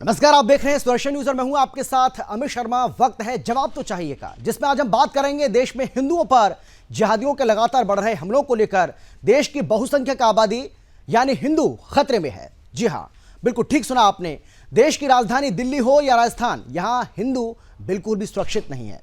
नमस्कार, आप देख रहे हैं सुदर्शन न्यूज और मैं हूं आपके साथ अमित शर्मा। वक्त है जवाब तो चाहिए का, जिसमें आज हम बात करेंगे देश में हिंदुओं पर जिहादियों के लगातार बढ़ रहे हमलों को लेकर। देश की बहुसंख्यक आबादी यानी हिंदू खतरे में है। जी हां, बिल्कुल ठीक सुना आपने। देश की राजधानी दिल्ली हो या राजस्थान, यहां हिंदू बिल्कुल भी सुरक्षित नहीं है।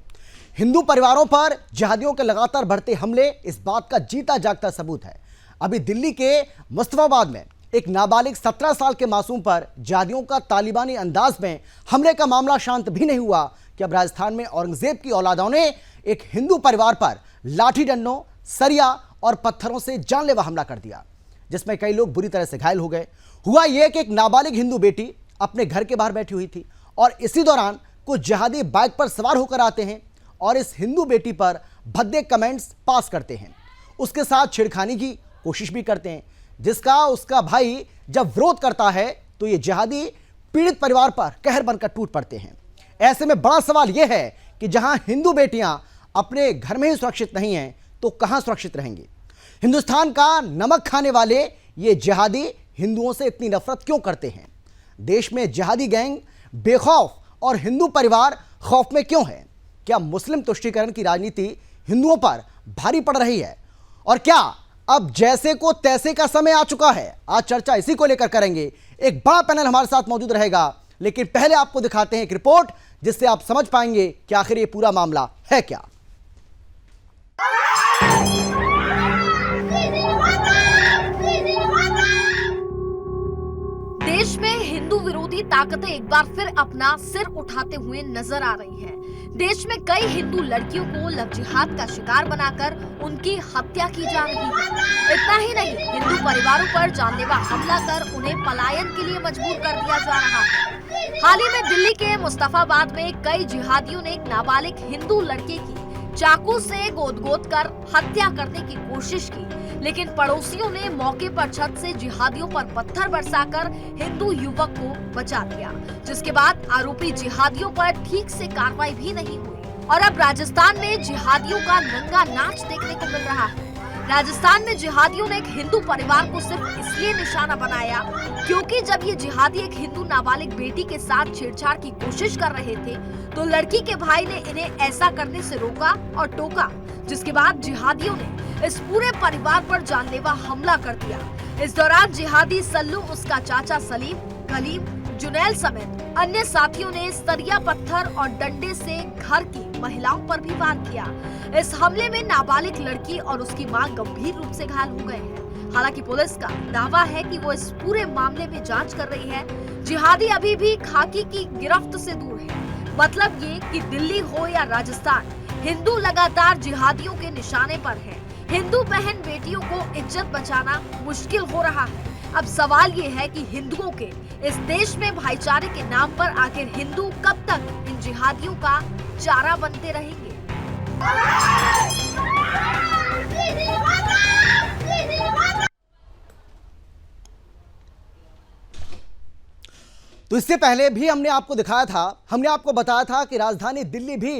हिंदू परिवारों पर जिहादियों के लगातार बढ़ते हमले इस बात का जीता जागता सबूत है। अभी दिल्ली के मुस्तफाबाद में एक नाबालिग 17 साल के मासूम पर जिहादियों का तालिबानी अंदाज में हमले का मामला शांत भी नहीं हुआ कि अब राजस्थान में औरंगजेब की औलादों ने एक हिंदू परिवार पर लाठी डंडों, सरिया और पत्थरों से जानलेवा हमला कर दिया, जिसमें कई लोग बुरी तरह से घायल हो गए। हुआ यह कि एक नाबालिग हिंदू बेटी अपने घर के बाहर बैठी हुई थी और इसी दौरान कुछ जिहादी बाइक पर सवार होकर आते हैं और इस हिंदू बेटी पर भद्दे कमेंट्स पास करते हैं, उसके साथ छेड़खानी की कोशिश भी करते हैं, जिसका उसका भाई जब विरोध करता है तो ये जिहादी पीड़ित परिवार पर कहर बनकर टूट पड़ते हैं। ऐसे में बड़ा सवाल यह है कि जहां हिंदू बेटियां अपने घर में ही सुरक्षित नहीं हैं तो कहां सुरक्षित रहेंगी। हिंदुस्तान का नमक खाने वाले ये जिहादी हिंदुओं से इतनी नफरत क्यों करते हैं। देश में जिहादी गैंग बेखौफ और हिंदू परिवार खौफ में क्यों है। क्या मुस्लिम तुष्टीकरण की राजनीति हिंदुओं पर भारी पड़ रही है और क्या अब जैसे को तैसे का समय आ चुका है। आज चर्चा इसी को लेकर करेंगे। एक बड़ा पैनल हमारे साथ मौजूद रहेगा, लेकिन पहले आपको दिखाते हैं एक रिपोर्ट जिससे आप समझ पाएंगे कि आखिर ये पूरा मामला है क्या। देश में हिंदू विरोधी ताकतें एक बार फिर अपना सिर उठाते हुए नजर आ रही हैं। देश में कई हिंदू लड़कियों को लव जिहाद का शिकार बनाकर उनकी हत्या की जा रही है। इतना ही नहीं, हिंदू परिवारों पर जानलेवा हमला कर उन्हें पलायन के लिए मजबूर कर दिया जा रहा है। हाल ही में दिल्ली के मुस्तफाबाद में कई जिहादियों ने एक नाबालिग हिंदू लड़के की चाकू से गोद कर हत्या करने की कोशिश की, लेकिन पड़ोसियों ने मौके पर छत से जिहादियों पर पत्थर बरसाकर हिंदू युवक को बचा लिया, जिसके बाद आरोपी जिहादियों पर ठीक से कार्रवाई भी नहीं हुई। और अब राजस्थान में जिहादियों का नंगा नाच देखने को मिल रहा है। राजस्थान में जिहादियों ने एक हिंदू परिवार को सिर्फ इसलिए निशाना बनाया क्योंकि जब ये जिहादी एक हिंदू नाबालिग बेटी के साथ छेड़छाड़ की कोशिश कर रहे थे तो लड़की के भाई ने इन्हें ऐसा करने से रोका और टोका, जिसके बाद जिहादियों ने इस पूरे परिवार पर जानलेवा हमला कर दिया। इस दौरान जिहादी सल्लू, उसका चाचा सलीम, कलीम, जुनैल समेत अन्य साथियों ने सरिया, पत्थर और डंडे से घर की महिलाओं पर भी वार किया। इस हमले में नाबालिग लड़की और उसकी मां गंभीर रूप से घायल हो गए हैं। हालांकि पुलिस का दावा है कि वो इस पूरे मामले में जांच कर रही है। जिहादी अभी भी खाकी की गिरफ्त से दूर है। मतलब ये कि दिल्ली हो या राजस्थान, हिंदू लगातार जिहादियों के निशाने पर है। हिंदू बहन बेटियों को इज्जत बचाना मुश्किल हो रहा है। अब सवाल ये है कि हिंदुओं के इस देश में भाईचारे के नाम पर आखिर हिंदू कब तक इन जिहादियों का चारा बनते रहेंगे। तो इससे पहले भी हमने आपको दिखाया था, हमने आपको बताया था कि राजधानी दिल्ली भी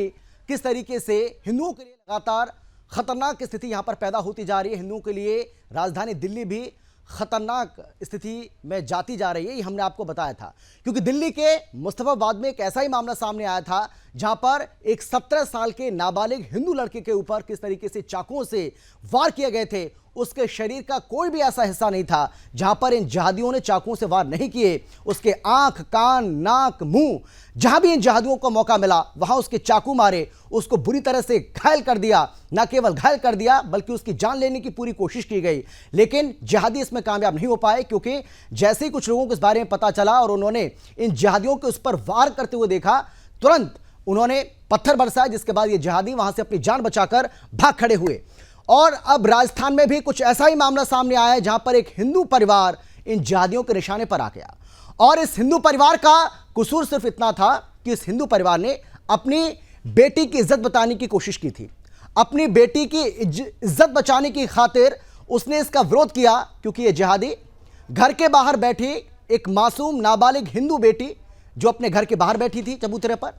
किस तरीके से हिंदुओं के लिए लगातार खतरनाक स्थिति यहां पर पैदा होती जा रही है। हिंदुओं के लिए राजधानी दिल्ली भी खतरनाक स्थिति में जाती जा रही है, ये हमने आपको बताया था। क्योंकि दिल्ली के मुस्तफाबाद में एक ऐसा ही मामला सामने आया था जहां पर एक 17 साल के नाबालिग हिंदू लड़के के ऊपर किस तरीके से चाकुओं से वार किए गए थे। उसके शरीर का कोई भी ऐसा हिस्सा नहीं था जहां पर इन जिहादियों ने चाकुओं से वार नहीं किए। उसके आंख, कान, नाक, मुंह, जहां भी इन जिहादियों को मौका मिला वहां उसके चाकू मारे, उसको बुरी तरह से घायल कर दिया। न केवल घायल कर दिया बल्कि उसकी जान लेने की पूरी कोशिश की गई, लेकिन जिहादी इसमें कामयाब नहीं हो पाए। क्योंकि जैसे ही कुछ लोगों को इस बारे में पता चला और उन्होंने इन जिहादियों के उस पर वार करते हुए देखा, तुरंत उन्होंने पत्थर बरसाए, जिसके बाद ये जिहादी वहां से अपनी जान बचाकर भाग खड़े हुए। और अब राजस्थान में भी कुछ ऐसा ही मामला सामने आया है जहां पर एक हिंदू परिवार इन जिहादियों के निशाने पर आ गया। और इस हिंदू परिवार का कसूर सिर्फ इतना था कि इस हिंदू परिवार ने अपनी बेटी की इज्जत बचाने की कोशिश की थी। अपनी बेटी की इज्जत बचाने की खातिर उसने इसका विरोध किया, क्योंकि ये जिहादी घर के बाहर बैठी एक मासूम नाबालिग हिंदू बेटी जो अपने घर के बाहर बैठी थी चबूतरे पर,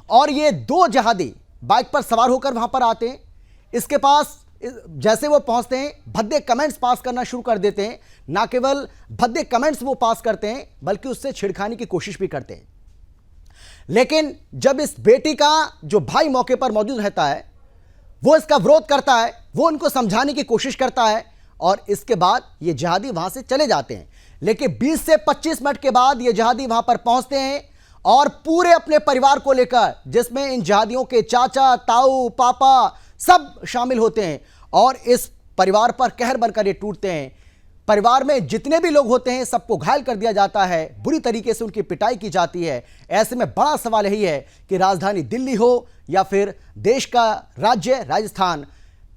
और ये दो जिहादी बाइक पर सवार होकर वहां पर आते हैं। इसके पास जैसे वो पहुंचते हैं भद्दे कमेंट्स पास करना शुरू कर देते हैं। ना केवल भद्दे कमेंट्स वो पास करते हैं बल्कि उससे छिड़खाने की कोशिश भी करते हैं। लेकिन जब इस बेटी का जो भाई मौके पर मौजूद रहता है वो इसका विरोध करता है, वो उनको समझाने की कोशिश करता है और इसके बाद ये जिहादी वहां से चले जाते हैं। लेकिन 20 से 25 मिनट के बाद ये जिहादी वहां पर पहुंचते हैं और पूरे अपने परिवार को लेकर, जिसमें इन जिहादियों के चाचा, ताऊ, पापा सब शामिल होते हैं और इस परिवार पर कहर बनकर ये टूटते हैं। परिवार में जितने भी लोग होते हैं सबको घायल कर दिया जाता है, बुरी तरीके से उनकी पिटाई की जाती है। ऐसे में बड़ा सवाल यही है कि राजधानी दिल्ली हो या फिर देश का राज्य राजस्थान,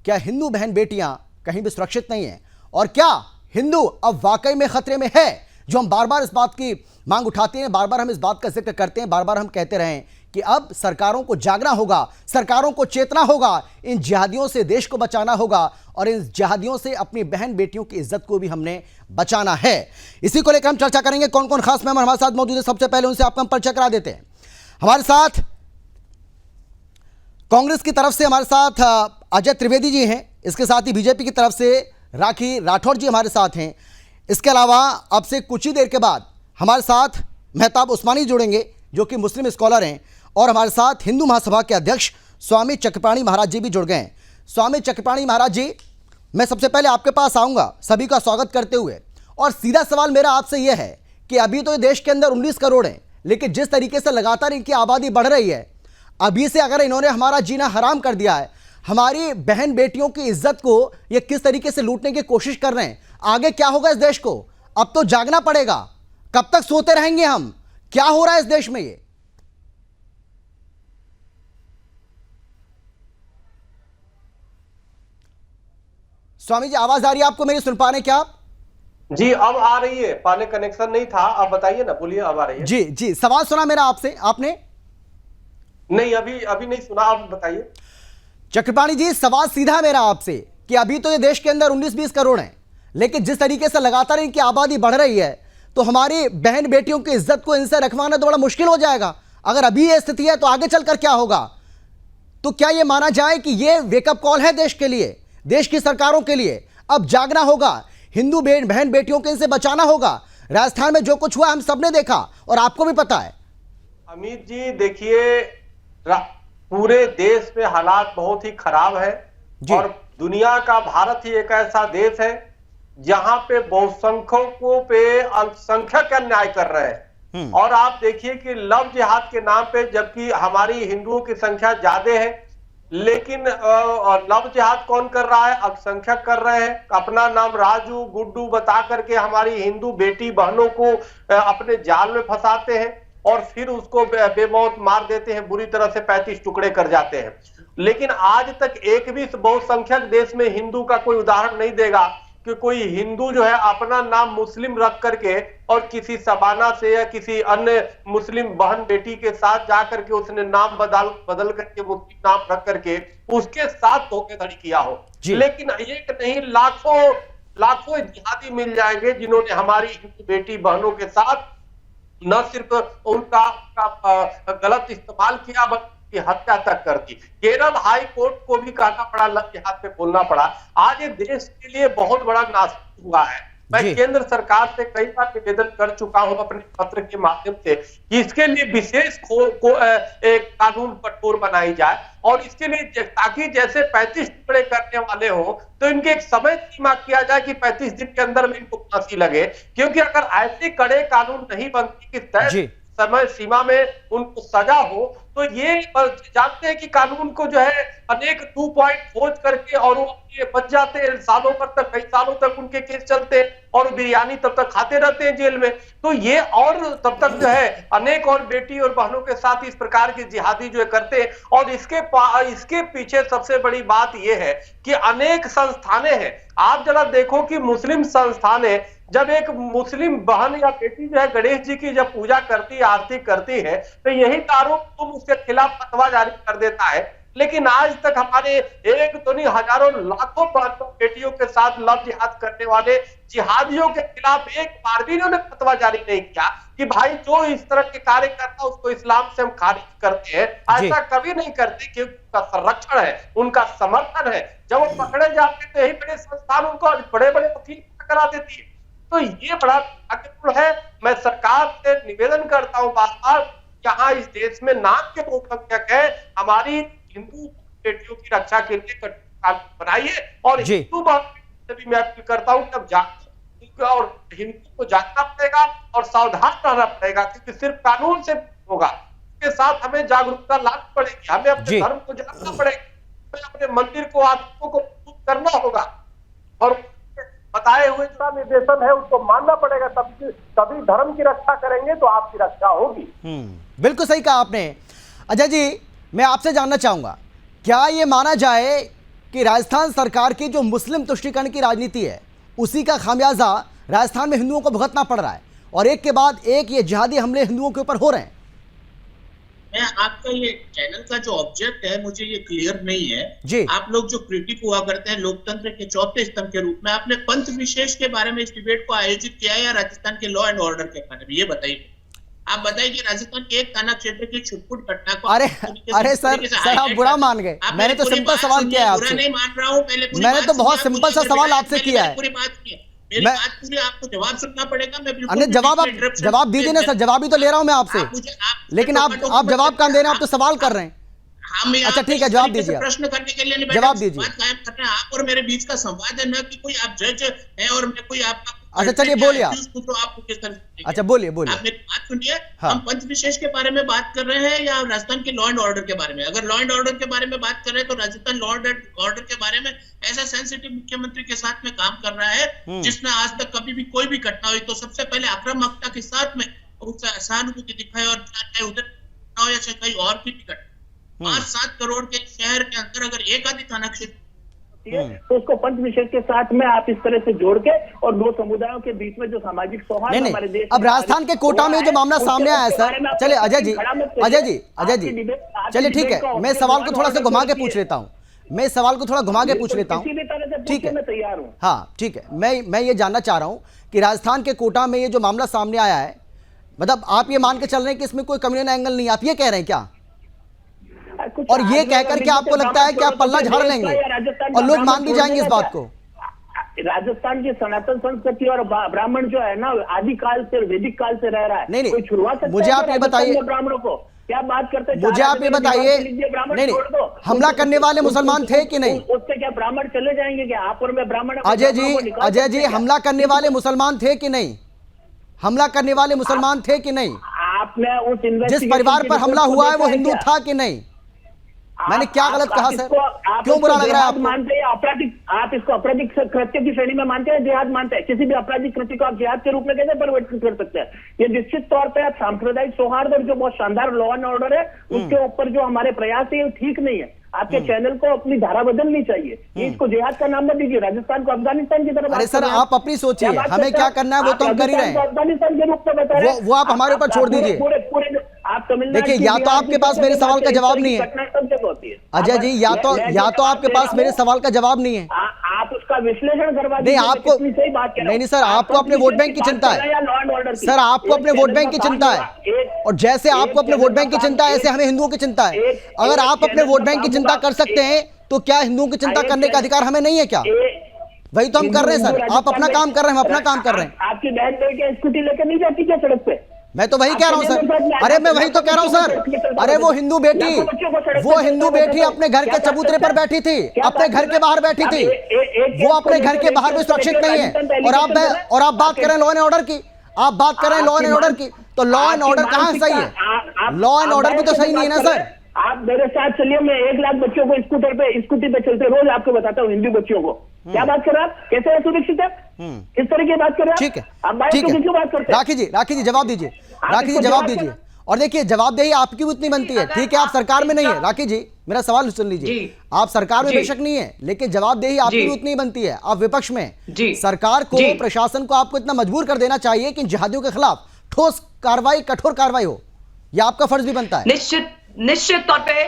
क्या हिंदू बहन बेटियां कहीं भी सुरक्षित नहीं है? और क्या हिंदू अब वाकई में खतरे में है? जो हम बार बार इस बात की मांग उठाते हैं, बार बार हम इस बात का जिक्र करते हैं, बार बार हम कहते रहें कि अब सरकारों को जागना होगा, सरकारों को चेतना होगा, इन जिहादियों से देश को बचाना होगा और इन जिहादियों से अपनी बहन बेटियों की इज्जत को भी हमने बचाना है। इसी को लेकर हम चर्चा करेंगे। कौन कौन खास मेहमान हमारे साथ मौजूद है, सबसे पहले उनसे आपका हम परिचय करा देते हैं। हमारे साथ कांग्रेस की तरफ से हमारे साथ अजय त्रिवेदी जी हैं, इसके साथ ही बीजेपी की तरफ से राखी राठौर जी हमारे साथ हैं। इसके अलावा अब से कुछ ही देर के बाद हमारे साथ मेहताब उस्मानी जुड़ेंगे जो कि मुस्लिम स्कॉलर हैं और हमारे साथ हिंदू महासभा के अध्यक्ष स्वामी चक्रपाणी महाराज जी भी जुड़ गए हैं। स्वामी चक्रपाणी महाराज जी, मैं सबसे पहले आपके पास आऊँगा सभी का स्वागत करते हुए, और सीधा सवाल मेरा आपसे यह है कि अभी तो देश के अंदर 19 करोड़ हैं, लेकिन जिस तरीके से लगातार इनकी आबादी बढ़ रही है, अभी से अगर इन्होंने हमारा जीना हराम कर दिया है, हमारी बहन बेटियों की इज्जत को ये किस तरीके से लूटने की कोशिश कर रहे हैं, आगे क्या होगा इस देश को? अब तो जागना पड़ेगा। कब तक सोते रहेंगे हम? क्या हो रहा है इस देश में? ये स्वामी जी, आवाज आ रही है आपको मेरी? सुन पा रहे हैं क्या आप? जी अब आ रही है। पहले कनेक्शन नहीं था, अब बताइए ना, बोलिए, अब आ रही है। जी जी, सवाल सुना मेरा आपसे आपने? नहीं, अभी नहीं सुना, आप बताइए। चक्रपाणी जी, सवाल सीधा है मेरा आपसे कि अभी तो ये देश के अंदर 19-20 करोड़ हैं, लेकिन जिस तरीके से लगातार इनकी आबादी बढ़ रही है तो हमारी बहन बेटियों की इज्जत को इनसे रखवाना तो बड़ा मुश्किल हो जाएगा। अगर अभी ये स्थिति है तो आगे चलकर क्या होगा? तो क्या ये माना जाए कि ये वेकअप कॉल है देश के लिए, देश की सरकारों के लिए? अब जागना होगा, हिंदू बहन बेटियों को इनसे बचाना होगा। राजस्थान में जो कुछ हुआ हम सबने देखा और आपको भी पता है। अमित जी, देखिए, पूरे देश में हालात बहुत ही खराब है और दुनिया का भारत ही एक ऐसा देश है जहां पे बहुसंख्यकों पे अल्पसंख्यक अन्याय कर रहे हैं। और आप देखिए कि लव जिहाद के नाम पे, जबकि हमारी हिंदुओं की संख्या ज्यादा है, लेकिन लव जिहाद कौन कर रहा है? अल्पसंख्यक कर रहे हैं। अपना नाम राजू गुड्डू बता करके हमारी हिंदू बेटी बहनों को अपने जाल में फंसाते हैं और फिर उसको बेमौत मार देते हैं, बुरी तरह से 35 टुकड़े कर जाते हैं। लेकिन आज तक एक भी बहुसंख्यक देश में हिंदू का कोई उदाहरण नहीं देगा कि कोई हिंदू जो है अपना नाम मुस्लिम रख करके और किसी शबाना से या किसी अन्य मुस्लिम बहन बेटी के साथ जाकर के उसने नाम बदल करके मुस्लिम नाम रख करके उसके साथ धोखाधड़ी किया हो। लेकिन एक नहीं, लाखों जिहादी मिल जाएंगे जिन्होंने हमारी हिंदू बेटी बहनों के साथ न सिर्फ उनका गलत इस्तेमाल किया बल्कि हत्या तक कर दी। केरल हाई कोर्ट को भी कहना पड़ा, लव जिहाद पे बोलना पड़ा। आज ये देश के लिए बहुत बड़ा नासमझ हुआ है। मैं केंद्र सरकार से कई बार निवेदन कर चुका हूं अपने पत्र के माध्यम से कि इसके लिए विशेष एक कानून कठोर बनाई जाए और इसके लिए ताकि जैसे 35 टुकड़े करने वाले हो तो इनके एक समय सीमा किया जाए कि 35 दिन के अंदर में इनको फांसी लगे। क्योंकि अगर ऐसे कड़े कानून नहीं बनते कि तय समय सीमा में उनको सजा हो तो ये जानते हैं कि कानून को जो है अनेक 2 पॉइंट खोज करके और वो बच जाते हैं, सालों पर तक, कई सालों तक उनके केस चलते हैं और बिरयानी तब तक खाते रहते हैं जेल में। तो ये और तब तक जो है अनेक और बेटी और बहनों के साथ इस प्रकार की जिहादी जो है करते हैं। और इसके पीछे सबसे बड़ी बात ये है कि अनेक संस्थानें हैं। आप जरा देखो कि मुस्लिम संस्थानें, जब एक मुस्लिम बहन या बेटी जो है गणेश जी की जब पूजा करती है, आरती करती है, तो यही दारू तुम उसके खिलाफ फतवा जारी कर देता है लेकिन आज तक हमारे एक तो नहीं हजारों लाखों बेटियों के साथ लव जिहाद करने वाले जिहादियों के खिलाफ एक बार भी इन्होंने फतवा जारी नहीं किया कि भाई जो इस तरह के कार्य करता है उसको इस्लाम से हम खारिज करते हैं। ऐसा कभी नहीं करते, क्योंकि उनका संरक्षण है, उनका समर्थन है। जब वो पकड़े जाते तो यही बड़े संस्थान उनको बड़े बड़े वकील करा देती है। तो ये बड़ा दुर्भाग्यपूर्ण है। मैं सरकार से निवेदन करता हूँ बार बार, यहाँ इस देश में नाम के बहुसंख्यक है, हमारी हिंदू बेटियों की रक्षा के लिए कानून बनाइए। और हिंदू से भी मैं अपील करता हूँ कि अब जागरूक और हिंदू को जागना पड़ेगा और सावधान रहना पड़ेगा, क्योंकि सिर्फ कानून से होगा, इसके साथ हमें जागरूकता लानी पड़ेगी, हमें अपने धर्म को जानना पड़ेगा, हमें अपने मंदिर को आत्मा को मजबूत करना होगा और बताए हुए जो निर्देशन है उसको मानना पड़ेगा। तभी धर्म की रक्षा करेंगे तो आपकी रक्षा होगी। बिल्कुल सही कहा आपने। अजय जी, मैं आपसे जानना चाहूंगा, क्या ये माना जाए कि राजस्थान सरकार की जो मुस्लिम तुष्टीकरण की राजनीति है उसी का खामियाजा राजस्थान में हिंदुओं को भुगतना पड़ रहा है और एक के बाद एक ये जिहादी हमले हिंदुओं के ऊपर हो रहे हैं? मैं आपका ये चैनल का जो ऑब्जेक्ट है मुझे ये क्लियर नहीं है जी। आप लोग जो क्रिटिक हुआ करते हैं लोकतंत्र के चौथे स्तंभ के रूप में, आपने पंथ विशेष के बारे में इस डिबेट को आयोजित किया है या राजस्थान के लॉ एंड ऑर्डर के बारे में, ये बताइए। आप बताइए कि राजस्थान के एक थाना क्षेत्र की छुटपुट घटना को अरे सर आप बुरा मान गए। मैंने तो सिंपल सवाल किया है आपसे। नहीं मान रहा हूँ, मैंने तो बहुत सिंपल सा सवाल आपसे किया है। पूरी बात की है, मेरी बात पूरी, आपको जवाब सुनना पड़ेगा। मैं बिल्कुल जवाब दीजिए ना सर, जवाब ही तो ले रहा हूं मैं आपसे, लेकिन आप जवाब कहाँ दे रहे हैं? आप तो सवाल कर रहे हैं। अच्छा ठीक है, जवाब दीजिए। प्रश्न करने के लिए जवाब दीजिए। बात कायम कर रहे हैं आप और मेरे बीच का संवाद है, न कि कोई आप जज है और मैं कोई आपका। अच्छा चलिए बोलिए आप। तो आपको किस तरह। अच्छा बोलिए आप मेरी बात सुनिए। हाँ। हम पंथ विशेष के बारे में बात कर रहे हैं या राजस्थान के लॉ एंड ऑर्डर के बारे में? अगर लॉ एंड ऑर्डर के बारे में बात कर रहे हैं तो राजस्थान लॉ एंड ऑर्डर के बारे में ऐसा सेंसिटिव मुख्यमंत्री के साथ में काम कर रहा है जिसने आज तक कभी भी कोई भी घटना हुई तो सबसे पहले आक्रामकता के साथ में उससे सहानुभूति दिखाई और चाहे उधर या चाहे कहीं और की टिकट 5-7 करोड़ के शहर के अंदर अगर एक आधी थाना क्षेत्र तो उसको पंथ विशेष के साथ में आप इस तरह से जोड़ के और दो समुदायों के बीच में जो सामाजिक सौहार्द हमारे देश अब राजस्थान के कोटा में जो मामला सामने आया है सर, चलिए अजय जी चलिए ठीक है, मैं सवाल को थोड़ा सा घुमा के पूछ लेता हूँ। मैं सवाल को थोड़ा घुमा के पूछ लेता हूँ, ठीक है? मैं तैयार हूँ। हाँ ठीक है, मैं ये जानना चाह रहा हूँ कि राजस्थान के कोटा में ये जो मामला सामने आया है, मतलब आप ये मान के चल रहे हैं कि इसमें कोई कम्युनल एंगल नहीं, आप ये कह रहे हैं क्या? और ये कहकर के आपको लगता है कि आप पल्ला झाड़ लेंगे और लोग मान भी जाएंगे इस बात को? राजस्थान की सनातन संस्कृति और ब्राह्मण जो है ना आदिकाल से वैदिक काल से रह रहा है। नहीं कोई शुरुआत मुझे आप ये बताइए, ब्राह्मणों को क्या बात करते हैं? मुझे आप ये बताइए, नहीं हमला करने वाले मुसलमान थे कि नहीं? उससे क्या ब्राह्मण चले जाएंगे क्या? आप और मैं ब्राह्मण? अजय जी हमला करने वाले मुसलमान थे कि नहीं? हमला करने वाले मुसलमान थे कि नहीं? आपने उस जिस परिवार पर हमला हुआ है वो हिंदू था कि नहीं? मैंने क्या गलत कहा सर? क्यों बुरा लग रहा है आपको? मानते हैं आपराधिक, आप इसको आपराधिक कृत्य की श्रेणी में मानते हैं, जिहाद मानते हैं? किसी भी आपराधिक कृत्य को आप जिहाद के रूप में कैसे परिवर्तित कर सकते हैं? ये निश्चित तौर पे आप सांप्रदायिक सौहार्द और जो बहुत शानदार लॉ एंड ऑर्डर है उसके ऊपर जो हमारे प्रयास है ये ठीक नहीं है। आपके चैनल को अपनी धारा बदलनी चाहिए। इसको जिहाद का नाम मत दीजिए, राजस्थान को अफगानिस्तान की तरफ। अरे सर आप अपनी सोचिए, हमें क्या करना है वो तो हम कर ही रहे हैं। अफगानिस्तान के रूप में बता रहे हैं, वो आप हमारे ऊपर छोड़ दीजिए। देखिए या तो आपके पास मेरे सवाल का जवाब नहीं है अजय जी, या तो आपके पास मेरे सवाल का जवाब नहीं है। आप उसका विश्लेषण करवा नहीं आपको नहीं सर, आपको अपने वोट बैंक की चिंता है सर, आपको अपने वोट बैंक की चिंता है और जैसे आपको अपने वोट बैंक की चिंता है ऐसे हमें हिंदुओं की चिंता है। अगर आप अपने वोट बैंक की चिंता कर सकते हैं तो क्या हिंदुओं की चिंता करने का अधिकार हमें नहीं है क्या? वही तो हम कर रहे हैं सर, आप अपना काम कर रहे हैं, हम अपना काम कर रहे हैं। आपकी बहन बेटी स्कूटी लेकर नहीं जाती क्या सड़क पे? मैं तो वही कह रहा हूं सर, अरे मैं वही तो कह रहा हूं सर। अरे वो हिंदू बेटी अपने घर के चबूतरे पर बैठी थी, अपने घर के बाहर बैठी थी, वो अपने घर के बाहर भी सुरक्षित नहीं है। और आप बात कर रहे हैं लॉ एंड ऑर्डर की, आप बात कर रहे हैं लॉ एंड ऑर्डर की, तो लॉ एंड ऑर्डर कहाँ सही है? लॉ एंड ऑर्डर भी तो सही नहीं है ना सर। आप मेरे साथ चलिए, मैं 1 लाख बच्चों को स्कूटी पे चलते रोज आपको बताता हूँ, हिंदू बच्चों को। क्या बात कर रहे हैं आप? कैसे सुरक्षित है? किस तरह की बात कर रहे हैं? ठीक है, आप ठीक है, क्यों बात करते हैं? राखी जी जवाब दीजिए, राखी जी जवाब दीजिए। और देखिए जवाबदेही आपकी उतनी बनती है, ठीक है आप सरकार में नहीं है। राखी जी मेरा सवाल सुन लीजिए, आप सरकार में बेशक नहीं है लेकिन जवाबदेही आपकी उतनी बनती है, आप विपक्ष में। सरकार को, प्रशासन को आपको इतना मजबूर कर देना चाहिए कि जिहादियों के खिलाफ ठोस कार्रवाई, कठोर कार्रवाई हो, यह आपका फर्ज भी बनता है। निश्चित तौर पे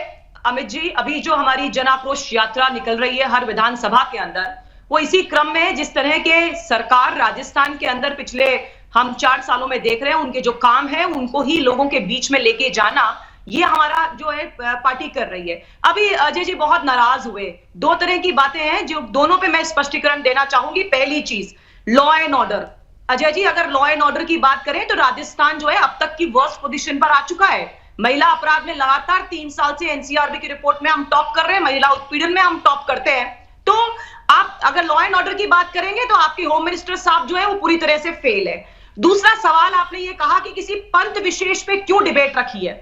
अमित जी, अभी जो हमारी जन आक्रोश यात्रा निकल रही है हर विधानसभा के अंदर, वो इसी क्रम में जिस तरह के सरकार राजस्थान के अंदर पिछले हम 4 सालों में देख रहे हैं, उनके जो काम है उनको ही लोगों के बीच में लेके जाना, ये हमारा जो है पार्टी कर रही है। अभी अजय जी बहुत नाराज हुए। 2 तरह की बातें हैं जो दोनों पे मैं स्पष्टीकरण देना चाहूंगी। पहली चीज, law and order. Ajay ji, अगर लॉ एंड ऑर्डर की बात करें तो राजस्थान जो है अब तक की वर्स्ट पोजीशन पर आ चुका है। महिला अपराध में लगातार 3 साल से एनसीआरबी की रिपोर्ट में हम टॉप कर रहे हैं, महिला उत्पीड़न में हम टॉप करते हैं। तो आप अगर लॉ एंड ऑर्डर की बात करेंगे तो आपके होम मिनिस्टर साहब जो है वो पूरी तरह से फेल है। दूसरा सवाल, आपने ये कहा कि किसी पंथ विशेष पे क्यों डिबेट रखी है,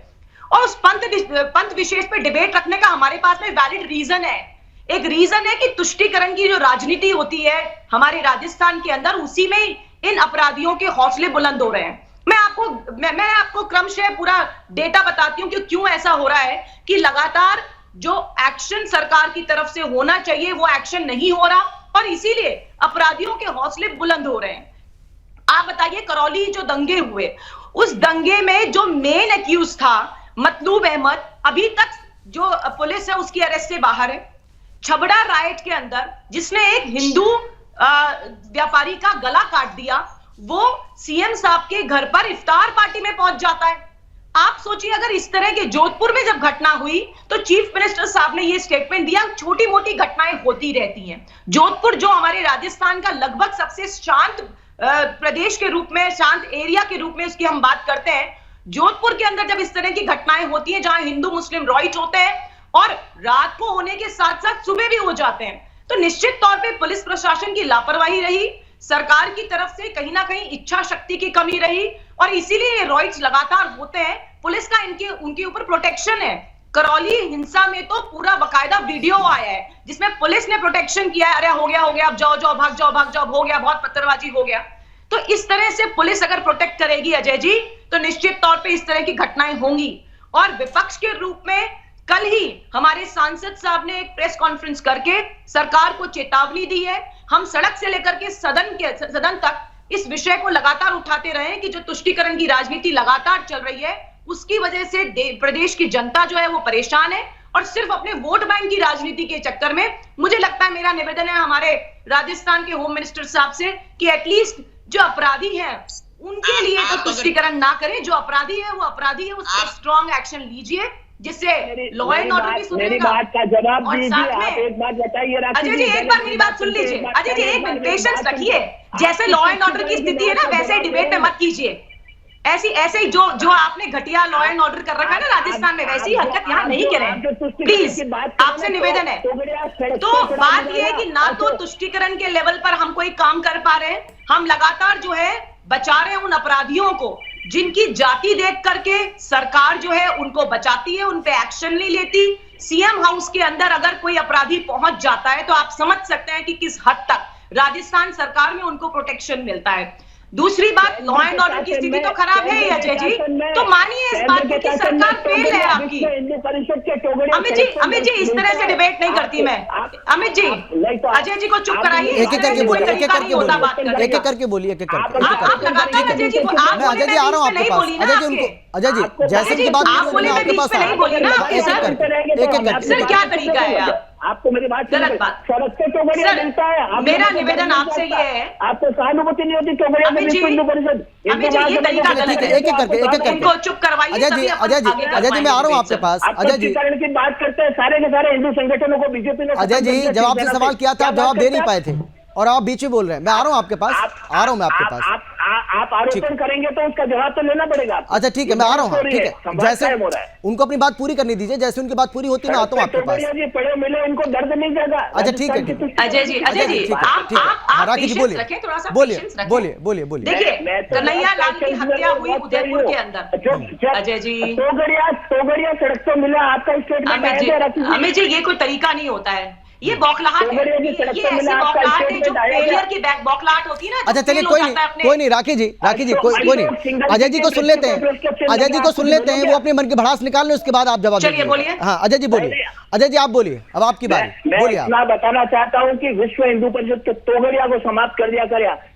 और उस पंथ विशेष पे डिबेट रखने का हमारे पास में वैलिड रीजन है। एक रीजन है कि तुष्टीकरण की जो राजनीति होती है हमारे राजस्थान के अंदर, उसी में इन अपराधियों के हौसले बुलंद हो रहे हैं। मैं आपको क्रमशः पूरा डेटा बताती हूं कि क्यों ऐसा हो रहा है कि लगातार जो एक्शन सरकार की तरफ से होना चाहिए वो एक्शन नहीं हो रहा, और इसीलिए अपराधियों के हौसले बुलंद हो रहे हैं। आप बताइए, करौली जो दंगे हुए, उस दंगे में जो मेन एक्यूज था मतलूब अहमद, अभी तक जो पुलिस है उसकी अरेस्ट से बाहर है। छबड़ा राइट के अंदर जिसने एक हिंदू व्यापारी का गला काट दिया, वो सीएम साहब के घर पर इफ्तार पार्टी में पहुंच जाता है। आप सोचिए, अगर इस तरह के जोधपुर में जब घटना हुई तो चीफ मिनिस्टर साहब ने ये स्टेटमेंट दिया, छोटी मोटी घटनाएं होती रहती हैं। जोधपुर जो हमारे राजस्थान का लगभग सबसे शांत प्रदेश के रूप में, शांत एरिया के रूप में उसकी हम बात करते हैं, जोधपुर के अंदर जब इस तरह की घटनाएं होती हैं जहां हिंदू मुस्लिम रॉइट होते हैं और रात को होने के साथ साथ सुबह भी हो जाते हैं, तो निश्चित तौर पे पुलिस प्रशासन की लापरवाही रही, सरकार की तरफ से कहीं ना कहीं इच्छा शक्ति की कमी रही, और इसीलिए ये रॉइट्स लगातार होते हैं। पुलिस का उनके ऊपर प्रोटेक्शन है। करौली हिंसा में तो पूरा बकायदा वीडियो आया है जिसमें पुलिस ने प्रोटेक्शन किया है, अरे हो गया अब जाओ भाग जाओ, हो गया, बहुत पत्थरबाजी हो गया। तो इस तरह से पुलिस अगर प्रोटेक्ट करेगी अजय जी, तो निश्चित तौर पे इस तरह की घटनाएं होंगी। और विपक्ष के रूप में कल ही हमारे सांसद साहब ने एक प्रेस कॉन्फ्रेंस करके सरकार को चेतावनी दी है। हम सड़क से लेकर के सदन तक इस विषय को लगातार उठाते रहे कि जो तुष्टीकरण की राजनीति लगातार चल रही है उसकी वजह से प्रदेश की जनता जो है वो परेशान है, और सिर्फ अपने वोट बैंक की राजनीति के चक्कर में, मुझे लगता है, मेरा निवेदन है हमारे राजस्थान के होम मिनिस्टर साहब से कि एटलीस्ट जो अपराधी हैं उनके लिए तो तुष्टीकरण ना करें। जो अपराधी है वो अपराधी है, उस पर स्ट्रॉन्ग एक्शन लीजिए जिससे लॉ एंड ऑर्डर भी सुनेगा। मेरी बात का जवाब और दीजिए। आप एक बात बताइए अजय जी, एक बार मेरी बात सुन लीजिए। अजय जी, एक मिनट पेशेंस रखिए। जैसे लॉ एंड ऑर्डर की स्थिति है ना, वैसे डिबेट में मत कीजिए। ऐसे ही जो आपने घटिया लॉ एंड ऑर्डर कर रखा है ना राजस्थान में, वैसी हरकत यहाँ नहीं करें प्लीज, आपसे निवेदन है। तो बात यह है कि ना तो तुष्टीकरण के लेवल पर हम कोई काम कर पा रहे हैं, हम लगातार जो है बचा रहे हैं उन अपराधियों को जिनकी जाति देख करके सरकार जो है उनको बचाती है, उन पे एक्शन नहीं लेती। सीएम हाउस के अंदर अगर कोई अपराधी पहुंच जाता है तो आप समझ सकते हैं कि किस हद तक राजस्थान सरकार में उनको प्रोटेक्शन मिलता है। दूसरी बात, लॉ एंड ऑर्डर की स्थिति तो खराब है अजय जी, तो मानिए इस बात को कि सरकार फेल है आपकी। अमित जी इस तरह से डिबेट नहीं करती मैं। अमित जी, अजय जी को चुप कराइए। एक एक करके बोलिए, एक एक करके बोलिए, आप लगाते हैं अजय जी को। मैं अजय जी आ रहा हूँ आपके पास। अजय जी उनको, अजय जी जैसे की बात आप बोले मैं बीच में नहीं बोली ना आपके सर। सर क्या तरीका है आपको मेरी बात गलत बात। सड़क से चौगड़िया मिलता है। मेरा निवेदन आपसे ये है, आपको सहानुभूति नहीं होती चौगड़िया में हिंदू परिषद, ये तरीका गलत है। एक एक करके इनको चुप करवाइए। अजय जी मैं आ रहा हूँ आपके पास। अजय जी की बात करते हैं, सारे के सारे हिंदू संगठनों को बीजेपी ने। अजय जी जब आपसे सवाल किया था आप जवाब दे नहीं पाए थे और आप बीच में बोल रहे हैं। मैं आ रहा हूँ आपके पास, आ रहा हूँ मैं आपके पास। आप आरोपण करेंगे तो उसका जवाब तो लेना पड़ेगा। अच्छा ठीक है, मैं आ रहा हूँ। ठीक है, जैसे उनको अपनी बात पूरी करनी दीजिए, जैसे उनकी बात पूरी होती है मैं आता हूँ आपके पास। पढ़े मिले उनको दर्द नहीं जाएगा। अच्छा ठीक है अजय जी आप राखी जी बोलिए, बोलिए। देखिए, कन्हैया लाल की हत्या हुई उदयपुर के अंदर। अजय जी तोगड़िया सड़क पर मिला, आपका स्टेटमेंट। अमित जी ये कोई तरीका नहीं होता है, ये बौखलाहट है, ये ऐसी बौखलाहट है जो फेलियर की बौखलाहट होती है ना। अच्छा चलिए कोई नहीं राखी जी कोई नहीं। अजय जी को सुन लेते हैं, वो अपने मन की भड़ास निकाल लें, उसके बाद आप जवाब चलिए बोलिए। हाँ अजय जी बोलिए। अजय जी आप बोलिए, अब आपकी बारी, बोलिए आप। मैं बताना चाहता हूँ कि विश्व हिंदू परिषद के तोगड़िया को समाप्त कर दिया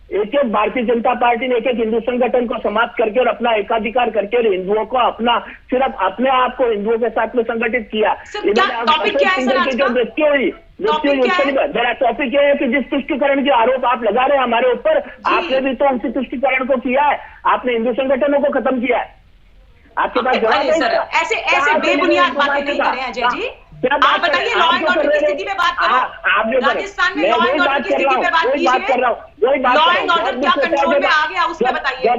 एक एक भारतीय जनता पार्टी ने एक एक हिंदू संगठन को समाप्त करके और अपना एकाधिकार करके और हिंदुओं को अपना सिर्फ अपने आप को हिंदुओं के साथ में संगठित किया। टॉपिक क्या है सर आज का? मृत्यु हुई मेरा टॉपिक ये है कि जिस तुष्टिकरण के आरोप आप लगा रहे हैं हमारे ऊपर, आपने भी तो उसी तुष्टिकरण को किया है, आपने हिंदू संगठनों को खत्म किया है। आपके पास जवाब है सर? ऐसे बेबुनियाद बातें नहीं करें अजय जी। आप बताइए, लॉ एंड ऑर्डर की स्थिति में बात करो। राजस्थान में लॉ एंड ऑर्डर की स्थिति में बात कीजिए। लॉ एंड ऑर्डर क्या कंट्रोल में आ गया उसमें बताइए।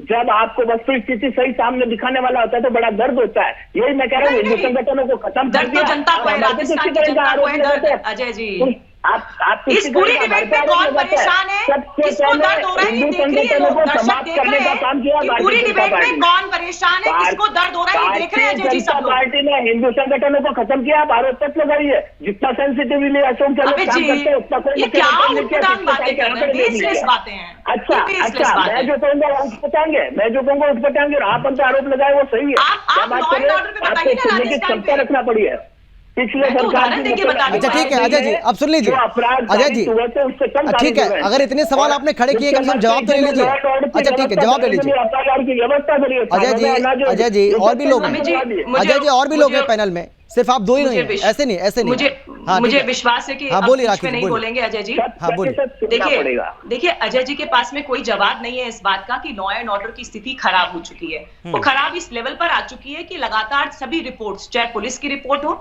जब आपको वस्तु स्थिति सही सामने दिखाने वाला होता है तो बड़ा दर्द होता है। यही मैं कह रहा हूँ, हिंदू संगठनों को खत्म कर दिया। जनता को है, राजस्थान की जनता को है दर्द अजय जी। आप इस पूरी डिबेट में कौन परेशान है, किसको दर्द हो रहा है, ये देख रहे हैं लोग, दर्शक देख रहे हैं कि पूरी डिबेट में कौन परेशान है, किसको दर्द हो रहा है, ये देख रहे हैं अजय जी सब लोग। पार्टी ने हिंदू संगठनों को खत्म किया, आप आरोप तक लगाइए। जितना सेंसिटिवली अशोक गहलोत काम करते हैं उतना कोई ये क्या उठपटांग बातें कर रहे हैं, बेसलेस बातें हैं। अच्छा, मैं जो कहूँगा उठपटांगे, मैं जो कहूँगा उठपटांगे, और आप अंतर आरोप लगाए वो सही है। आप लॉ एंड ऑर्डर पे बताइए ना, राजस्थान क्षमता रखना पड़ी है। पिछले सरकार अच्छा ठीक है अजय जी, अब सुन लीजिए अजय जी, ठीक है, अगर इतने सवाल आपने खड़े किए कम से कम जवाब तो ले लीजिए। अच्छा ठीक है, जवाब ले लीजिए अजय जी। और भी लोग हैं अजय जी, और भी लोग हैं पैनल में, सिर्फ आप दो ही नहीं, ऐसे नहीं ऐसे नहीं। मुझे विश्वास है कि हाँ बोलिए, आप नहीं बोलेंगे अजय जी। हाँ बोलिए। देखिए अजय जी के पास में कोई जवाब नहीं है इस बात का कि लॉ एंड ऑर्डर की स्थिति खराब हो चुकी है। वो खराब इस लेवल पर आ चुकी है कि लगातार सभी रिपोर्ट्स, चाहे पुलिस की रिपोर्ट हो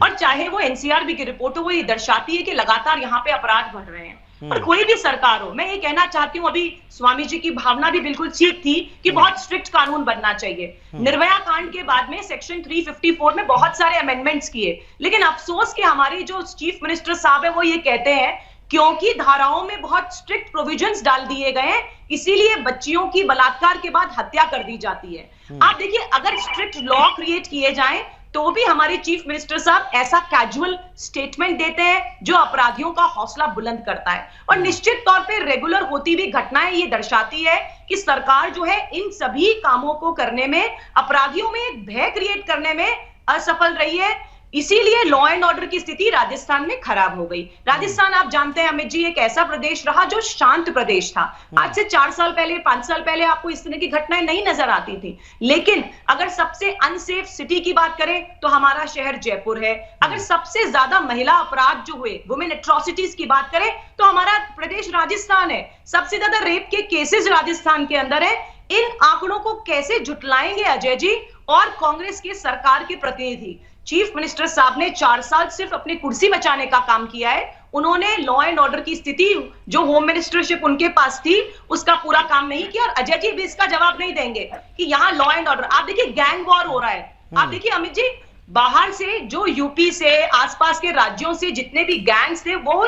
और चाहे वो एनसीआरबी की रिपोर्ट हो, वो ये दर्शाती है कि लगातार यहाँ पे अपराध बढ़ रहे हैं। और कोई भी सरकार हो, मैं ये कहना चाहती हूँ, अभी स्वामी जी की भावना भी बिल्कुल ठीक थी कि बहुत स्ट्रिक्ट कानून बनना चाहिए। निर्भया कांड के बाद में सेक्शन 354 में बहुत सारे अमेंडमेंट्स किए, लेकिन अफसोस कि हमारे जो चीफ मिनिस्टर साहब है वो ये कहते हैं क्योंकि धाराओं में बहुत स्ट्रिक्ट प्रोविजंस डाल दिए गए हैं, इसीलिए बच्चियों की बलात्कार के बाद हत्या कर दी जाती है। आप देखिए, अगर स्ट्रिक्ट लॉ क्रिएट किए जाएं तो भी हमारे चीफ मिनिस्टर साहब ऐसा कैजुअल स्टेटमेंट देते हैं जो अपराधियों का हौसला बुलंद करता है। और निश्चित तौर पे रेगुलर होती हुई घटनाएं ये दर्शाती है कि सरकार जो है इन सभी कामों को करने में, अपराधियों में एक भय क्रिएट करने में असफल रही है। इसीलिए लॉ एंड ऑर्डर की स्थिति राजस्थान में खराब हो गई। राजस्थान आप जानते हैं अमित जी, एक ऐसा प्रदेश रहा जो शांत प्रदेश था। आज से 4 साल पहले, 5 साल पहले आपको इस तरह की घटनाएं नहीं नजर आती थी। लेकिन अगर सबसे अनसेफ सिटी की बात करें तो हमारा शहर जयपुर है। अगर सबसे ज्यादा महिला अपराध जो हुए, वुमेन एट्रोसिटीज की बात करें तो हमारा प्रदेश राजस्थान है। सबसे ज्यादा रेप के केसेस राजस्थान के अंदर है। इन आंकड़ों को कैसे झुटलाएंगे अजय जी और कांग्रेस की सरकार के प्रतिनिधि? चीफ मिनिस्टर साहब ने 4 साल सिर्फ अपनी कुर्सी बचाने का काम किया है। उन्होंने लॉ एंड ऑर्डर की स्थिति जो होम मिनिस्टरशिप उनके पास थी उसका पूरा काम नहीं किया। और अजय जी भी इसका जवाब नहीं देंगे कि यहाँ लॉ एंड ऑर्डर, आप देखिए गैंग वॉर हो रहा है। आप देखिए अमित जी, बाहर से जो यूपी से, आसपास के राज्यों से जितने भी गैंग्स थे वो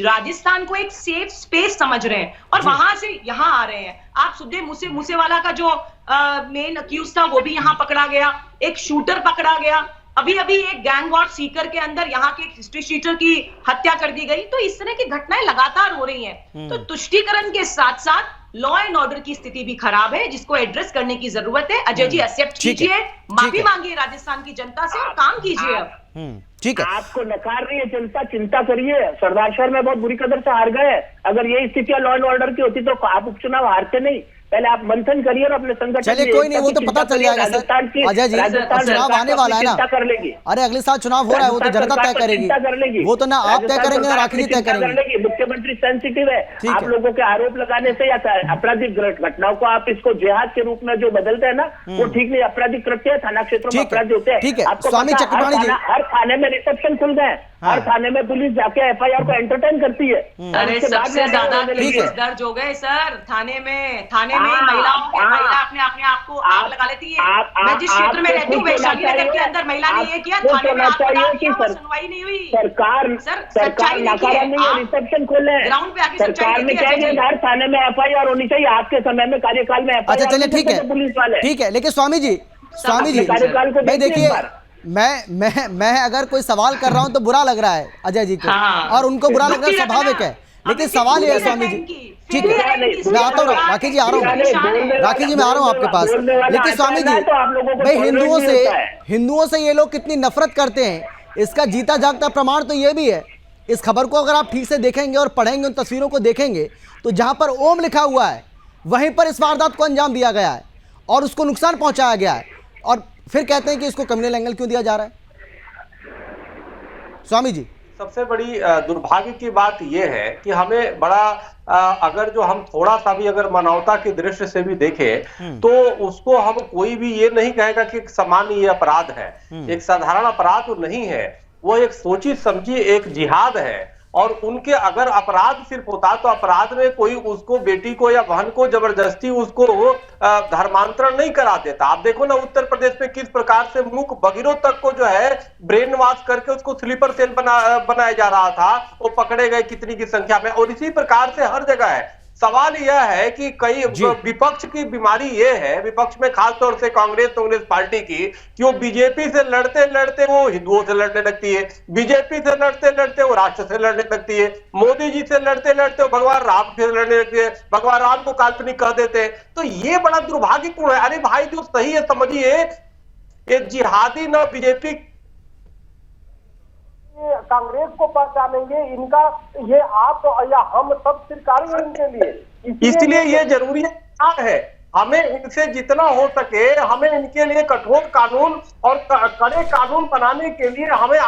राजस्थान को एक सेफ स्पेस समझ रहे हैं और वहां से यहाँ आ रहे हैं। आप सुबह मूसेवाला का जो मेन अक्यूज था वो भी यहाँ पकड़ा गया, एक शूटर पकड़ा गया, अभी एक गैंग वॉर सीकर के अंदर यहाँ के हिस्ट्री शीटर की हत्या कर दी गई। तो इस तरह की घटनाएं लगातार हो रही हैं। तो तुष्टीकरण के साथ साथ लॉ एंड ऑर्डर की स्थिति भी खराब है, जिसको एड्रेस करने की जरूरत है। अजय जी एक्सेप्ट कीजिए, माफी मांगिए राजस्थान की जनता से और काम कीजिए अब। ठीक है, आपको नकार रही है जनता, चिंता करिए। सरदार शहर में बहुत बुरी कदर से हार गए। अगर ये स्थितियां लॉ एंड ऑर्डर की होती तो आप उपचुनाव हारते नहीं। पहले आप मंथन करिए और अपने संगठन। चलिए कोई नहीं, वो तो पता चल जाएगा सर। अजय जी, चुनाव आने वाला है ना, कर लेगी। अरे अगले साल चुनाव हो रहा है, वो तो जनता तय करेगी। वो तो ना आप तय करेंगे ना राखी तय करेंगे। मुख्यमंत्री सेंसिटिव है। आप लोगों के आरोप लगाने से या आपराधिक घटनाओं को आप इसको जिहाद के रूप में जो बदलते हैं ना, वो ठीक नहीं। आपराधिक कृत्य थाना क्षेत्रों में अपराध होते हैं। ठीक है, स्वामी चक्रपाणी जी, हर थाने में रिसेप्शन खुल गए। हर थाने में पुलिस जाके एफआईआर को एंटरटेन करती है। अरे सबसे ज्यादा केसेस दर्ज हो गए सर थाने में महिलाओं के, महिला अपने आप को आग लगा लेती है। मैं जिस क्षेत्र में रहती हूँ वैशाली नगर के अंदर महिला ने ये किया, थाने में आग लगा दिया, सुनवाई नहीं हुई। सरकार नकारा नहीं है, रिसेप्शन खोले ग्राउंड पे आके सरकार ने क्या किया, हर थाने में एफआईआर होनी चाहिए। आपके समय में कार्यकाल में अच्छा चलिए ठीक है, पुलिस वाले ठीक है। लेकिन स्वामी जी कार्यकाल को भाई देखिए, मैं अगर कोई सवाल कर रहा हूं तो बुरा लग रहा है अजय जी को, और उनको बुरा लग रहा है, स्वाभाविक है। लेकिन सवाल ये है स्वामी जी, ठीक है मैं आता हूँ, राखी जी आ रहा हूँ, राखी जी मैं आ रहा हूँ आपके पास। लेकिन स्वामी जी, भाई हिंदुओं से ये लोग कितनी नफरत करते हैं, इसका जीता जागता प्रमाण तो ये भी है। इस खबर को अगर आप ठीक से देखेंगे और पढ़ेंगे, उन तस्वीरों को देखेंगे, तो जहां पर ओम लिखा हुआ है वहीं पर इस वारदात को अंजाम दिया गया है और उसको नुकसान पहुंचाया गया है, और फिर कहते हैं कि इसको क्रिमिनल एंगल क्यों दिया जा रहा है। स्वामी जी, सबसे बड़ी दुर्भाग्य की बात यह है कि हमें बड़ा अगर जो हम थोड़ा सा भी अगर मानवता की दृष्टि से भी देखें तो उसको हम कोई भी ये नहीं कहेगा कि एक सामान्य ये अपराध है, एक साधारण अपराध तो नहीं है, वो एक सोची समझी एक जिहाद है। और उनके अगर अपराध सिर्फ होता तो अपराध में कोई उसको बेटी को या बहन को जबरदस्ती उसको धर्मांतरण नहीं करा देता। आप देखो ना उत्तर प्रदेश में किस प्रकार से मूक बधिरों तक को जो है ब्रेन वॉश करके उसको स्लीपर सेल बनाया जा रहा था, वो पकड़े गए कितनी की संख्या में। और इसी प्रकार से हर जगह है। सवाल यह है कि कई विपक्ष की बीमारी यह है, विपक्ष में खासतौर से कांग्रेस पार्टी की, कि वो बीजेपी से लड़ते लड़ते वो हिंदुओं से लड़ने लगती है, बीजेपी से लड़ते लड़ते वो राष्ट्र से लड़ने लगती है, मोदी जी से लड़ते लड़ते वो भगवान राम से लड़ने लगती है, भगवान राम को काल्पनिक कह देते हैं। तो ये बड़ा दुर्भाग्यपूर्ण है। अरे भाई जो सही है समझिए, ये जिहादी न बीजेपी कांग्रेस को पहचानेंगे, इनका ये आप या हम सब स्वीकारेंगे इनके लिए। इसलिए ये जरूरी है हमें इनसे जितना हो सके हमें इनके लिए कठोर कानून और कड़े कानून बनाने के लिए हमें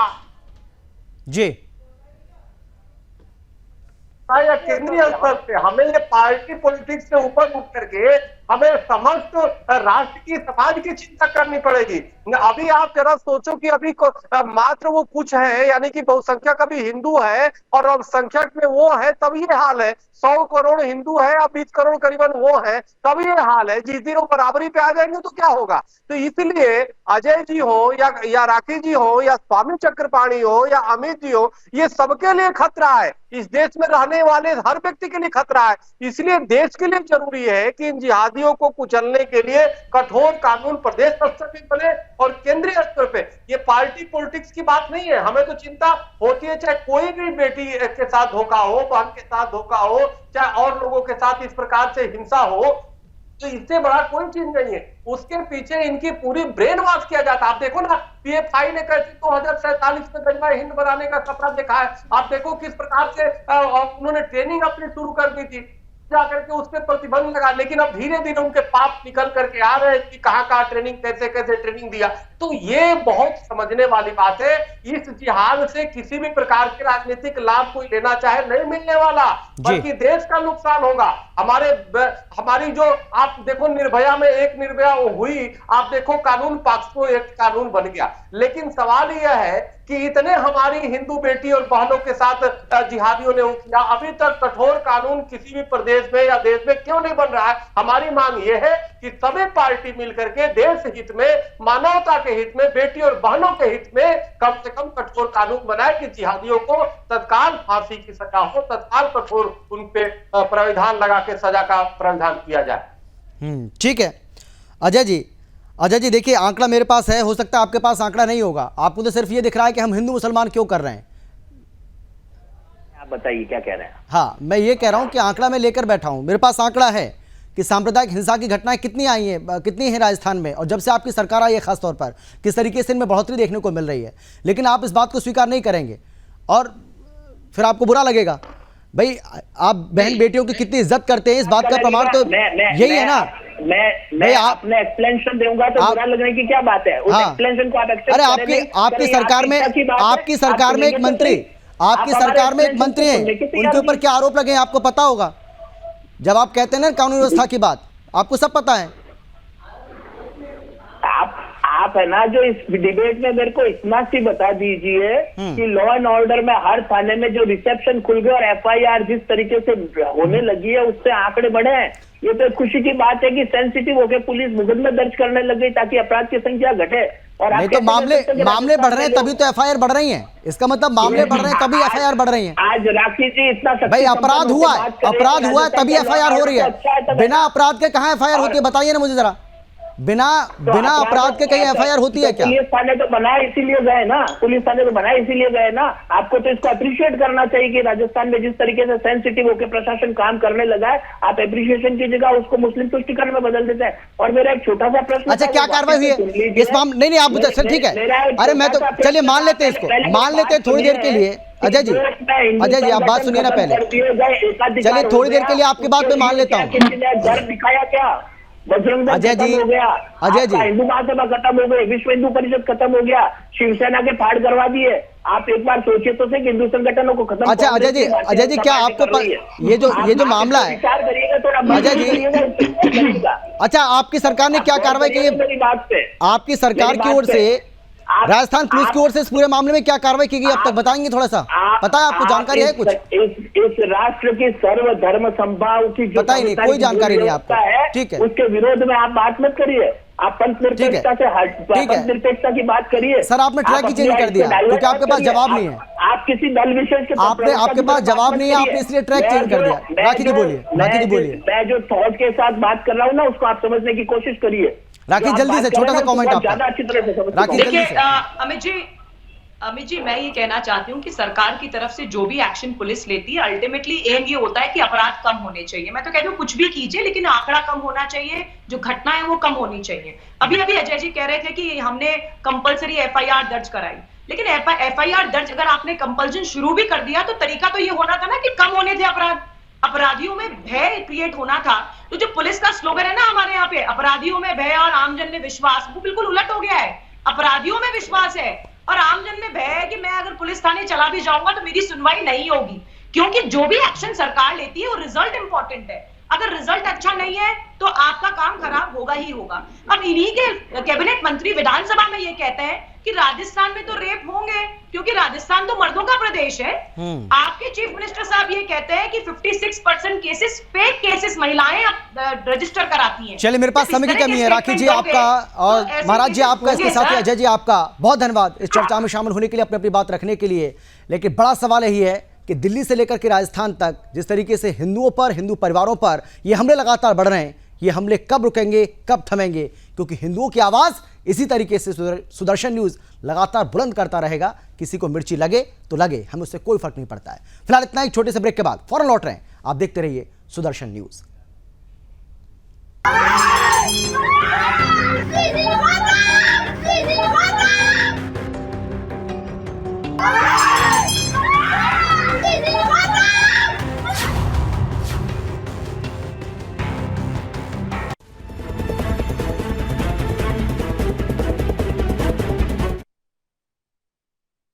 जी या केंद्रीय स्तर से हमें ये पार्टी पॉलिटिक्स से ऊपर उठ करके हमें समस्त राष्ट्र की समाज की चिंता करनी पड़ेगी। अभी आप जरा सोचो कि अभी मात्र वो कुछ है, यानी कि बहुसंख्यक अभी हिंदू है और अब संख्यक में वो है, तब ये हाल है। 100 करोड़ हिंदू है, अब 20 करोड़ करीबन वो है, तब ये हाल है। जिस दिन वो बराबरी पे आ जाएंगे तो क्या होगा। तो इसलिए अजय जी हो या राखी जी हो या स्वामी चक्रपाणी हो या अमित जी हो, ये सबके लिए खतरा है। इस देश में रहने वाले हर व्यक्ति के लिए खतरा है। इसलिए देश के लिए जरूरी है कि इन जिहादियों को कुचलने के लिए कठोर कानून प्रदेश स्तर पे बने और केंद्रीय स्तर पे। ये पार्टी पॉलिटिक्स की बात नहीं है। हमें तो चिंता होती है चाहे कोई भी बेटी के साथ धोखा हो, बहन के साथ धोखा हो, चाहे और लोगों के साथ इस प्रकार से हिंसा हो, तो इससे बड़ा कोई चीज नहीं है। उसके पीछे इनकी पूरी ब्रेन वॉश किया जाता है। आप देखो ना पीएफआई ने कैसे 2047 में गंगा हिंद बनाने का सपना देखा है। आप देखो किस प्रकार से उन्होंने ट्रेनिंग अपनी शुरू कर दी थी, जाकर के उस पर प्रतिबंध लगा, लेकिन अब धीरे धीरे उनके पाप निकल करके आ रहे हैं कि कहां ट्रेनिंग, कैसे कैसे ट्रेनिंग दिया। तो ये बहुत समझने वाली बात है। इस जिहाद से किसी भी प्रकार के राजनीतिक लाभ कोई लेना चाहे नहीं मिलने वाला, बल्कि देश का नुकसान होगा। हमारी जो आप देखो निर्भया में एक निर्भया हुई, आप देखो कानून पॉक्सो एक कानून बन गया। लेकिन सवाल यह है कि इतने हमारी हिंदू बेटी और बहनों के साथ जिहादियों ने किया, अभी तक कठोर कानून किसी भी प्रदेश में या देश में क्यों नहीं बन रहा है। हमारी मांग यह है कि सभी पार्टी मिलकर के देश हित में, मानवता के हित में, बेटी और बहनों के हित में कम से कम कठोर कानून बनाए कि जिहादियों को तत्काल फांसी की सजा हो, तत्काल कठोर उन पे प्राविधान लगा के सजा का प्रावधान किया जाए। ठीक है अजय जी देखिए, आंकड़ा मेरे पास है, हो सकता है आपके पास आंकड़ा नहीं होगा। आपको तो सिर्फ ये दिख रहा है कि हम हिंदू मुसलमान क्यों कर रहे हैं। आप बताइए क्या कह रहे हैं। हाँ, मैं ये कह रहा हूं कि आंकड़ा मैं लेकर बैठा हूं, मेरे पास आंकड़ा है कि सांप्रदायिक हिंसा की घटनाएं कितनी आई हैं, कितनी हैं राजस्थान में, और जब से आपकी सरकार आई है खासतौर पर किस तरीके से इनमें बढ़ोतरी देखने को मिल रही है। लेकिन आप इस बात को स्वीकार नहीं करेंगे और फिर आपको बुरा लगेगा। भाई आप बहन बेटियों की कितनी इज्जत करते हैं, इस बात का प्रमाण तो यही है ना। मैं अपने एक्सप्लेनेशन दूंगा तो बुरा लगने की क्या बात है। उस एक्सप्लेनेशन को आप एक्सेप्ट अरे आपकी सरकार में एक मंत्री, आपकी सरकार में एक मंत्री है, उनके ऊपर क्या आरोप लगे हैं आपको पता होगा। जब आप कहते हैं ना कानून व्यवस्था की बात, आपको सब पता है। आप है ना जो इस डिबेट में मेरे को इतना सी बता दीजिए कि लॉ एंड ऑर्डर में हर थाने में जो रिसेप्शन खुल गए और एफआईआर जिस तरीके से होने लगी है उससे आंकड़े बढ़े हैं। ये तो खुशी की बात है कि सेंसिटिव होकर पुलिस मुकदमे दर्ज करने लग गई ताकि अपराध की संख्या घटे। और नहीं तो मामले बढ़ रहे हैं तभी तो एफआईआर बढ़ रही हैं। इसका मतलब मामले बढ़ रहे हैं तभी एफआईआर बढ़ रही हैं। आज राखी जी इतना भाई अपराध हुआ है तभी एफआईआर हो रही है। बिना अपराध के कहां एफआईआर होती है बताइए ना मुझे जरा। बिना अपराध के कहीं एफआईआर होती है क्या? पुलिस थाने तो बनाए इसीलिए गए ना, पुलिस थाने तो बनाए इसीलिए गए ना। आपको तो इसको अप्रिशिएट करना चाहिए कि राजस्थान में जिस तरीके से सेंसिटिव होकर प्रशासन काम करने लगा है, आप एप्रिशिएशन की जगह उसको मुस्लिम तुष्टिकरण में बदल देते हैं। और मेरा एक छोटा सा प्रश्न, अच्छा क्या कार्रवाई हुई है इस मामले? नहीं आप सर ठीक है, अरे मैं तो चलिए मान लेते हैं इसको, मान लेते हैं थोड़ी देर के लिए। अजय जी आप बात सुनिए ना पहले, चलिए थोड़ी देर के लिए आपकी बात मैं मान लेता हूँ। डर दिखाया क्या? बजरंग दल अजय जी, खत्म हो गया, अजय जी, हिंदू महासभा खत्म हो गई, विश्व हिंदू परिषद खत्म हो गया, शिवसेना के फाड़ करवा दिए। आप एक बार सोचिए तो सही, हिंदू संगठनों को खत्म। अच्छा अजय जी क्या आपको ये जो मामला है, विचार करिएगा थोड़ा अजय जी, अच्छा आपकी सरकार ने क्या कार्रवाई की है? मेरी बात पे, आपकी सरकार की ओर से, राजस्थान पुलिस की ओर से इस पूरे मामले में क्या कार्रवाई की गई अब तक बताएंगे थोड़ा सा? पता है आपको, जानकारी है कुछ? इस राष्ट्र की सर्वधर्म संभाव की जो पता ही नहीं, कोई जानकारी नहीं आपको, ठीक है, उसके विरोध में आप बात मत करिए। आप पंथ निरपेक्षता से पंथ निरपेक्षता की बात करिए। सर आपने ट्रैक ही चेंज कर दिया क्योंकि आपके पास जवाब नहीं है। आप किसी दल विशेष के, आपके पास जवाब नहीं है, आपने इसलिए ट्रैक चेंज कर दिया। राखी जी बोलिए, राखी जी बोलिए। मैं जो थॉट के साथ बात कर रहा हूँ ना, उसको आप समझने की कोशिश करिए। राखी जल्दी से छोटा सा कमेंट आपका, ज्यादा अच्छी तरह से राखी जल्दी से। अमित जी मैं ये कहना चाहती हूँ कि सरकार की तरफ से जो भी एक्शन पुलिस लेती है, अल्टीमेटली एम ये होता है कि अपराध कम होने चाहिए। मैं तो कहती हूँ कुछ भी कीजिए लेकिन आंकड़ा कम होना चाहिए, जो घटना है वो कम होनी चाहिए। अभी अजय जी कह रहे थे कि हमने कंपलसरी एफआईआर दर्ज कराई, लेकिन एफआईआर दर्ज अगर आपने कंपल्सन शुरू भी कर दिया तो तरीका तो ये होना था ना कि कम होने थे अपराध, अपराधियों में भय क्रिएट होना था। तो जो पुलिस का स्लोगन है ना हमारे यहाँ पे, अपराधियों में भय और आमजन में विश्वास, वो बिल्कुल उलट हो गया है। अपराधियों में विश्वास है और आमजन में भय है कि मैं अगर पुलिस थाने चला भी जाऊंगा तो मेरी सुनवाई नहीं होगी, क्योंकि जो भी एक्शन सरकार लेती है वो रिजल्ट इंपॉर्टेंट है। अगर रिजल्ट अच्छा नहीं है तो आपका काम खराब होगा ही होगा। अब इन्हीं के कैबिनेट मंत्री विधानसभा में ये कहते हैं कि राजस्थान में तो रेप होंगे क्योंकि राजस्थान तो मर्दों का प्रदेश है। आपके चीफ मिनिस्टर साहब ये कहते हैं कि 56% केसेस फेक केसेस महिलाएं रजिस्टर कराती हैं। चलिए मेरे पास समय की कमी है। राखी जी आपका और महाराज जी आपका, इसके साथ ही अजय जी आपका बहुत धन्यवाद इस चर्चा में शामिल होने के लिए, अपनी बात रखने के लिए। लेकिन बड़ा सवाल यही है कि दिल्ली से लेकर के राजस्थान तक जिस तरीके से हिंदुओं पर, हिंदू परिवारों पर ये हमले लगातार बढ़ रहे हैं, ये हमले कब रुकेंगे, कब थमेंगे? क्योंकि हिंदुओं की आवाज़ इसी तरीके से सुदर्शन न्यूज़ लगातार बुलंद करता रहेगा। किसी को मिर्ची लगे तो लगे, हमें उससे कोई फर्क नहीं पड़ता है। फिलहाल इतना, एक छोटे से ब्रेक के बाद फौरन लौट रहे हैं। आप देखते रहिए सुदर्शन न्यूज़।